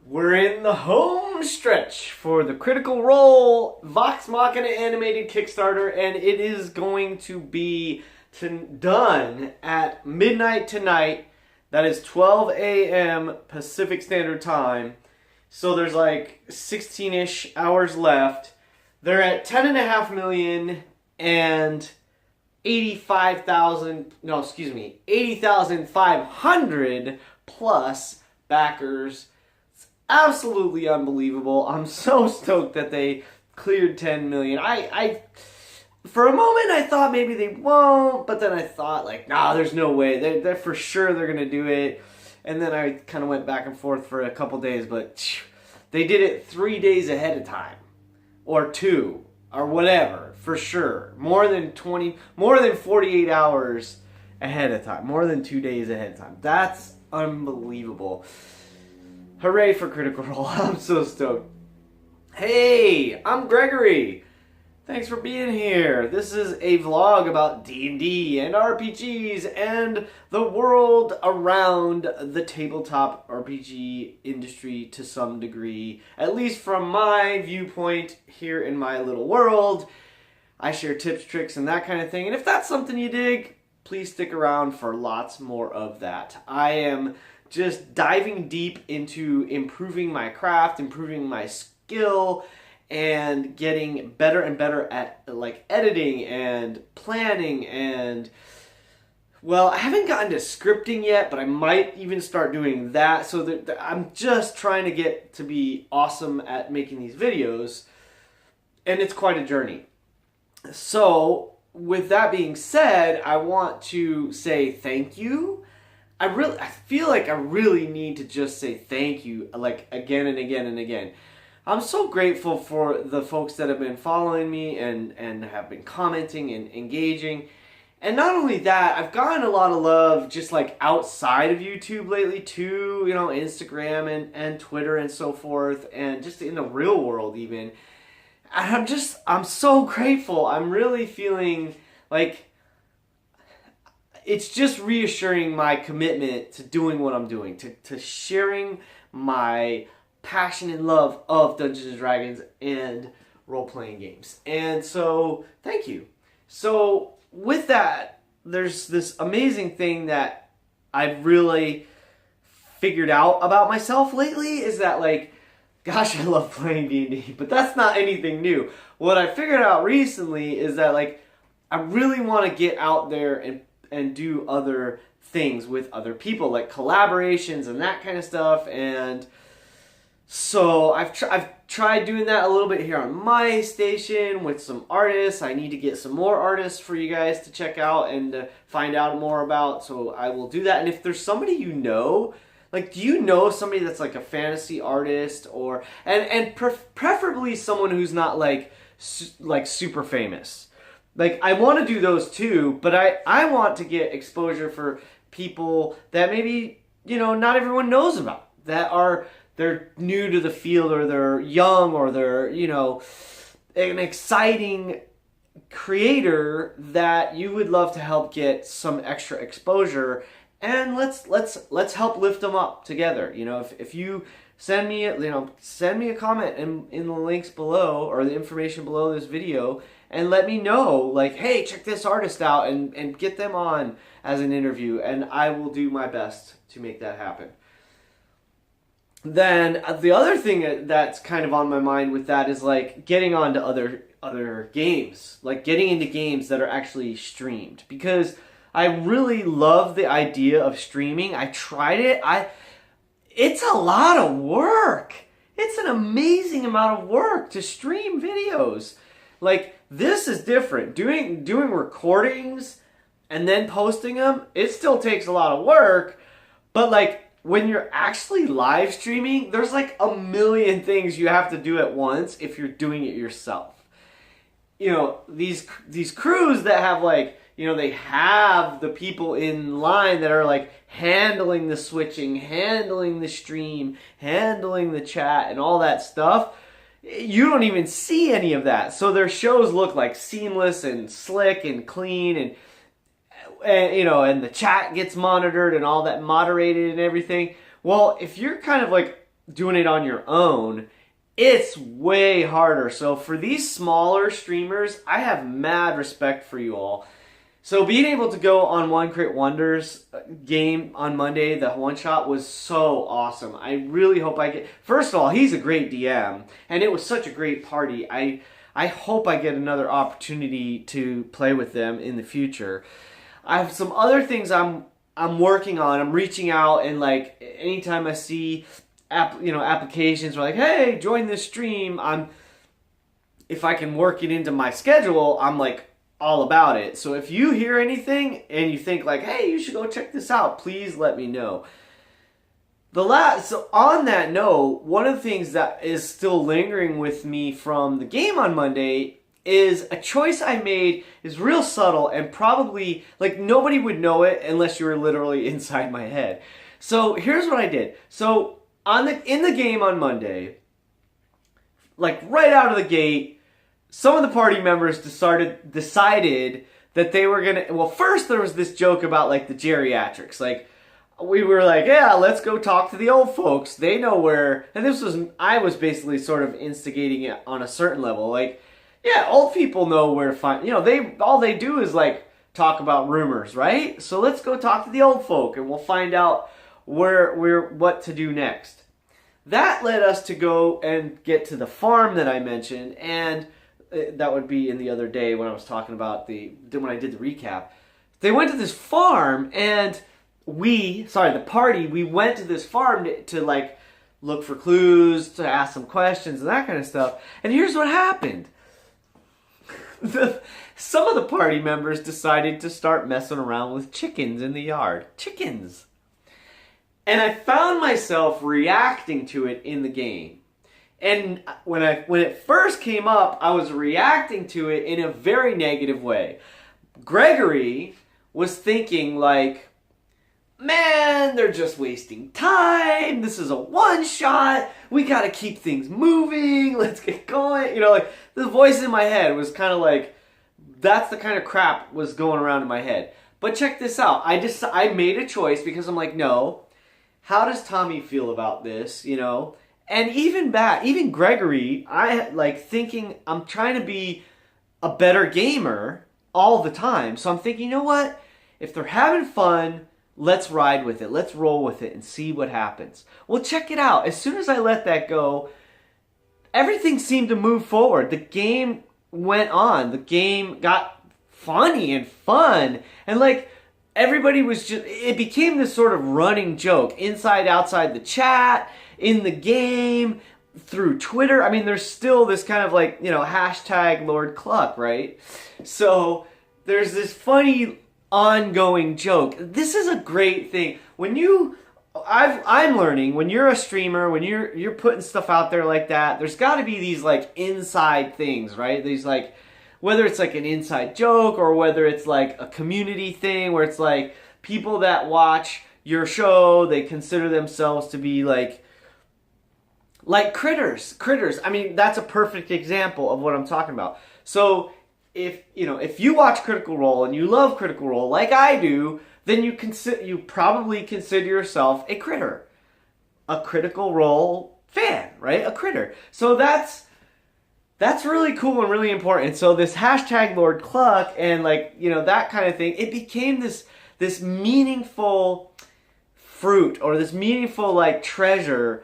We're in the home stretch for the Critical Role Vox Machina animated Kickstarter, and it is going to be done at midnight tonight. That is 12 a.m. Pacific Standard Time. So there's like 16-ish hours left. They're at 10.5 million and 80,500 plus backers. It's absolutely unbelievable. I'm so stoked that they cleared 10 million. I for a moment I thought maybe they won't, but then I thought like, nah, there's no way. They're for sure they're gonna do it. And then I kind of went back and forth for a couple days, but they did it 3 days ahead of time, or 2, or whatever, for sure. More than 48 hours ahead of time, more than 2 days ahead of time. That's unbelievable. Hooray for Critical Role. I'm so stoked. Hey, I'm Gregory. Thanks for being here. This is a vlog about D&D and RPGs and the world around the tabletop RPG industry to some degree. At least from my viewpoint here in my little world. I share tips, tricks, and that kind of thing. And if that's something you dig, please stick around for lots more of that. I am just diving deep into improving my craft, improving my skill, and getting better and better at like editing and planning and, well, I haven't gotten to scripting yet, but I might even start doing that. So that I'm just trying to get to be awesome at making these videos, and it's quite a journey. So with that being said, I want to say thank you. I feel like I really need to just say thank you, like again and again and again. I'm so grateful for the folks that have been following me and have been commenting and engaging. And not only that, I've gotten a lot of love just like outside of YouTube lately too, you know, Instagram and Twitter and so forth, and just in the real world even. And I'm so grateful. I'm really feeling like it's just reassuring my commitment to doing what I'm doing, to sharing my passion and love of Dungeons and Dragons and role-playing games. And so, thank you. So, with that, there's this amazing thing that I've really figured out about myself lately, is that like, gosh, I love playing D&D, but that's not anything new. What I figured out recently is that like, I really want to get out there and do other things with other people, like collaborations and that kind of stuff. And so I've tried doing that a little bit here on my station with some artists. I need to get some more artists for you guys to check out and to find out more about. So I will do that. And if there's somebody you know, like, do you know somebody that's like a fantasy artist, or preferably someone who's not like super famous? Like, I want to do those too, but I want to get exposure for people that maybe, you know, not everyone knows about, they're new to the field, or they're young, or they're, you know, an exciting creator that you would love to help get some extra exposure. And let's help lift them up together. You know, if you send me a comment in the links below, or the information below this video, and let me know, like, hey, check this artist out, and get them on as an interview, and I will do my best to make that happen. Then the other thing that's kind of on my mind with that is like getting on to other games, like getting into games that are actually streamed, because I really love the idea of streaming. I tried it. It's a lot of work. It's an amazing amount of work to stream videos. Like, this is different. Doing recordings and then posting them, it still takes a lot of work, but like, when you're actually live streaming, there's like a million things you have to do at once if you're doing it yourself. You know, these crews that have like, you know, they have the people in line that are like handling the switching, handling the stream, handling the chat, and all that stuff. You don't even see any of that. So their shows look like seamless and slick and clean, and you know, and the chat gets monitored and all that, moderated and everything. Well, if you're kind of like doing it on your own, it's way harder. So for these smaller streamers, I have mad respect for you all. So being able to go on One Crit Wonders game on Monday, the one shot, was so awesome. I really hope I get... First of all, he's a great DM, and it was such a great party. I hope I get another opportunity to play with them in the future. I have some other things I'm working on. I'm reaching out, and like anytime I see applications, like, hey, join this stream, if I can work it into my schedule, I'm like all about it. So if you hear anything and you think like, hey, you should go check this out, please let me know. So on that note, one of the things that is still lingering with me from the game on Monday is a choice I made is real subtle and probably like nobody would know it unless you were literally inside my head. So here's what I did. So in the game on Monday, like right out of the gate, some of the party members decided that they were gonna. Well, first there was this joke about like the geriatrics. Like we were like, yeah, let's go talk to the old folks. They know where. And I was basically sort of instigating it on a certain level. Like, yeah, old people know where to find. All they do is like talk about rumors, right? So let's go talk to the old folk, and we'll find out what to do next. That led us to go and get to the farm that I mentioned, and that would be in the other day when I was talking about when I did the recap. They went to this farm, and the party, we went to this farm to like look for clues, to ask some questions and that kind of stuff. And here's what happened. Some of the party members decided to start messing around with chickens in the yard. Chickens. And I found myself reacting to it in the game. And when it first came up, I was reacting to it in a very negative way. Gregory was thinking like, man, they're just wasting time. This is a one-shot. We got to keep things moving. Let's get going. Like the voice in my head was kind of like, that's the kind of crap was going around in my head. But check this out. I made a choice because I'm like, no, how does Tommy feel about this, And even Gregory, I like thinking I'm trying to be a better gamer all the time. So I'm thinking, you know what? If they're having fun, let's ride with it. Let's roll with it and see what happens. Well, check it out. As soon as I let that go, everything seemed to move forward. The game went on. The game got funny and fun. And like everybody was it became this sort of running joke inside, outside the chat, in the game, through Twitter. I mean, there's still this kind of like, hashtag Lorde Club, right? So there's this funny ongoing joke. This is a great thing. I'm learning when you're a streamer, when you're putting stuff out there like that, there's got to be these like inside things, right? These like, whether it's like an inside joke or whether it's like a community thing where it's like people that watch your show, they consider themselves to be like critters. I mean, that's a perfect example of what I'm talking about. So if you watch Critical Role and you love Critical Role like I do, then you probably consider yourself a critter, a Critical Role fan, right? A critter. So that's really cool and really important. And so this hashtag Lorde Club and like that kind of thing, it became this meaningful fruit or this meaningful like treasure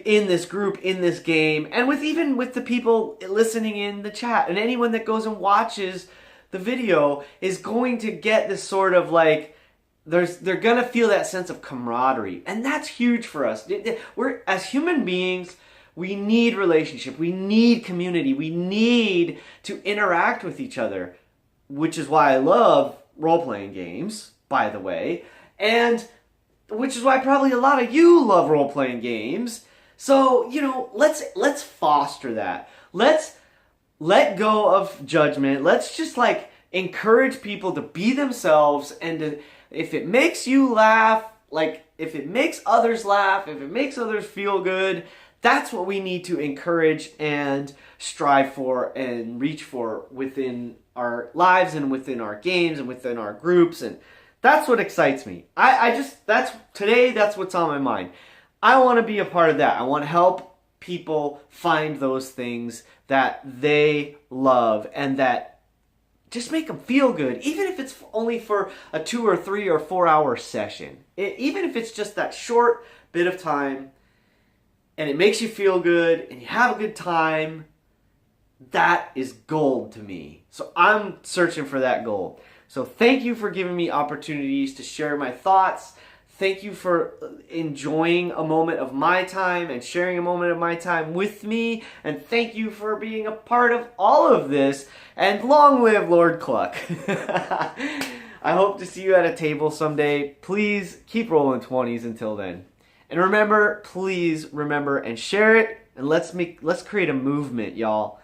in this group, in this game, and even with the people listening in the chat, and anyone that goes and watches the video is going to get this sort of like, they're gonna feel that sense of camaraderie, and that's huge for us. We're, as human beings, we need relationship, we need community, we need to interact with each other, which is why I love role-playing games, by the way, and which is why probably a lot of you love role-playing games. So, let's foster that. Let's let go of judgment. Let's just like encourage people to be themselves, and if it makes you laugh, like if it makes others laugh, if it makes others feel good, that's what we need to encourage and strive for and reach for within our lives and within our games and within our groups, and that's what excites me. That's what's on my mind. I want to be a part of that. I want to help people find those things that they love and that just make them feel good, even if it's only for a 2 or 3 or 4 hour session. Even if it's just that short bit of time and it makes you feel good and you have a good time, that is gold to me. So I'm searching for that gold. So thank you for giving me opportunities to share my thoughts. Thank you for enjoying a moment of my time and sharing a moment of my time with me. And thank you for being a part of all of this. And long live Lorde Club. I hope to see you at a table someday. Please keep rolling 20s until then. And remember, please remember and share it. And let's create a movement, y'all.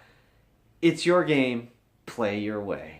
It's your game. Play your way.